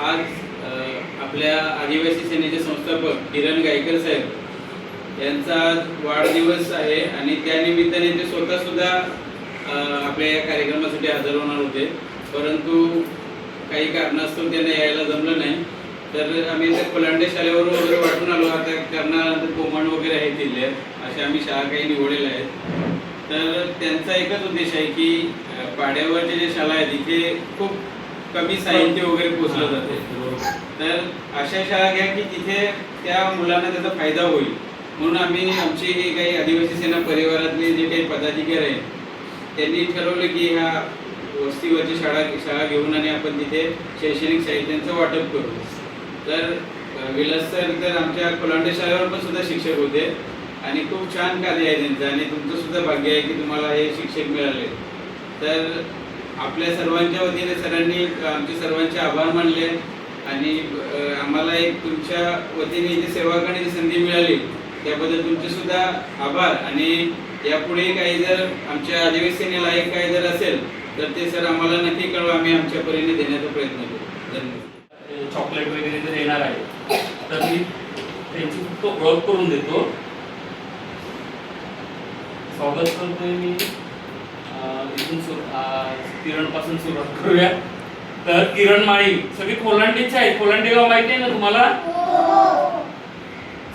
आज आपल्या आदिवासी सेनेचे संस्थापक किरण गायकर साहेब यांचा वाढदिवस आहे आणि त्या निमित्ताने ते स्वतः सुद्धा आपल्या या कार्यक्रमासाठी हजर होणार होते, परंतु काही कारणास्तव त्यांना यायला जमलं नाही. तर आम्ही त्या कोलांडे शाळेवर वगैरे वाटून आलो. आता करणानंतर कोमण वगैरे आहे जिल्ह्यात अशा आम्ही शाळा काही निवडलेल्या आहेत. तर त्यांचा एकच उद्देश आहे की पाड्यावरचे जे शाळा आहेत तिथे खूप कमी साहित्य वगैरे पोचलं जाते. तर अशा शाळा घ्या की तिथे त्या मुलांना त्याचा फायदा होईल, म्हणून आम्ही आमचे हे काही आदिवासी सेना परिवारातले जे काही पदाधिकारी आहेत त्यांनी ठरवलं की ह्या वस्तीवरची शाळा घेऊन आणि आपण तिथे शैक्षणिक साहित्यांचं वाटप करू. तर विलास सर तर आमच्या कोलांडे शाळेवर पण सुद्धा शिक्षक होते आणि खूप छान कार्य आहे त्यांचं आणि तुमचं सुद्धा भाग्य आहे की तुम्हाला हे शिक्षक मिळाले. तर आपल्या सर्वांच्या वतीने सरांनी आमचे सर्वांचे आभार मानले आणि आम्हाला एक तुमच्या वतीने इथे सेवा करण्याची संधी मिळाली त्याबद्दल तुमचे सुद्धा आभार. आणि यापुढे काही जर आमच्या आदिवासी सेनेला एक काही जर असेल तर ते सर आम्हाला नक्की कळवा, आम्ही आमच्या परीने देण्याचा प्रयत्न करू. धन्यवाद. चॉकलेट वगैरे जर येणार आहे तर मी त्यांची फक्त ओळख करून देतो. स्वागत करतोय मी इथून किरण पासून सुरुवात करूया. तर किरण माळी सगळी कोलांडीचे आहेत. कोलांडी गाव माहिती आहे ना तुम्हाला?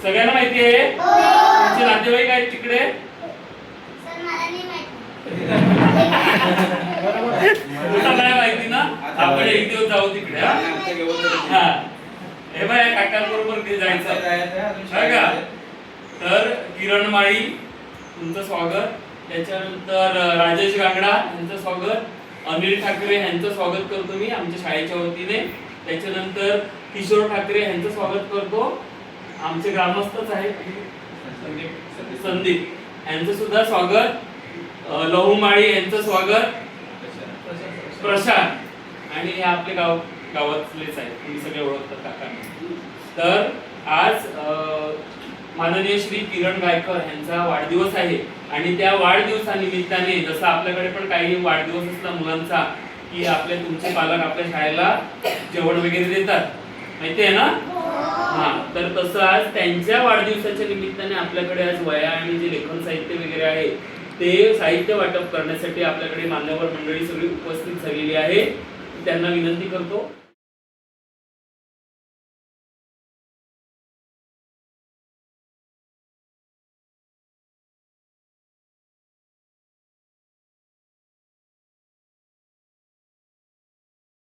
सगळ्यांना माहिती आहे? तुमचे नातेवाईक आहेत तिकडे? नाही माहिती ना? आपण एक दिवस जाऊ तिकडे. हा हे बाय काकांबरोबर जायचं. तर किरण माळी तुमचं स्वागत. त्याच्यानंतर राजेश गांगडा यांचं स्वागत. अनिल ठाकरे यांचं स्वागत करतो मी आमच्या शाळेच्या वतीने. त्याच्यानंतर किशोर ठाकरे यांचं स्वागत करतो. आमचे ग्रामस्थच आहेत. संदीप यांचं सुद्धा स्वागत. लहू माळी यांचं स्वागत. प्रशांत आणि हे आपले गावातलेच आहेत, तुम्ही सगळे ओळखतात काकांना. तर आज माननीय श्री किरण गायकर यांचा वाढदिवस आहे आणि त्या वाढदिवसानिमित्ताने जसं आपल्याकडे पण काही वाढदिवस असला मुलांचा की तुमचे पालक आपल्या शाळेला जेवण वगैरे देतात, माहिती आहे ना? हा, तर तसं आज त्यांच्या वाढदिवसाच्या निमित्ताने आपल्याकडे आज वह्या आणि जे लेखन साहित्य वगैरे आहे ते साहित्य वाटप करण्यासाठी आपल्याकडे मान्यवर मंडळी सगळी उपस्थित झालेली आहे. त्यांना विनंती करतो.